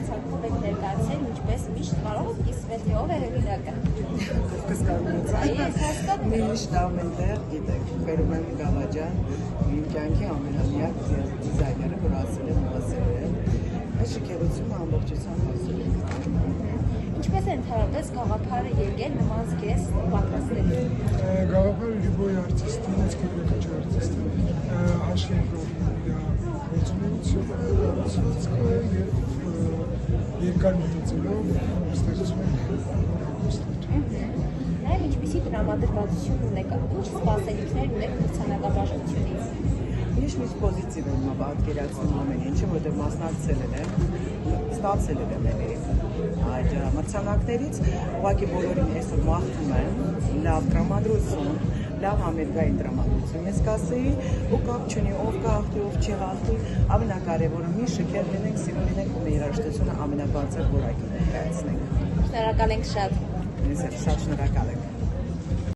հարցանքով եք ներկայացել, ինչպես միշտ կարող եք կիսվել, թե ով է հեղինակը։ Միշտ ամենտեղ գիտեք, բերում եմ Գավաջան, իմ կյանքի ամենամյակ դիզայները, որ ասել եմ այս շքեղությունը ամբողջությամբ ասել եմ։ Ինչպես է ընդհանրապես գաղափարը եկել նման զգեստ պատրաստելու։ Գաղափարը любой артист, ինձ քրոջ артист, հաշվելով երկար մտածելով ստեղծում ենք Նաև ինչպիսի տրամադրվածություն ունեք, ինչ սպասելիքներ ունեք մրցանակաբաշխությունից։ Միշտ պոզիտիվ եմ պատկերացնում ամեն ինչը, որտեղ մասնակցել եմ, ստացել եմ այդ մրցանակներից, ուղղակի բոլորին այսօր մաղթում եմ լավ տրամադրություն, լավ համերգային տրամադրություն ես կասեի, ու կապ չունի ով գաղթի, ով չի գաղթի, ամենակարևորը մի շքեղ լինենք, սիրուն լինենք ու մեր երաժշտությունը ամենաբարձր որակին ներկայացնենք։ Շնորհակալ ենք շատ։ Ես շատ շնորհակալ եմ։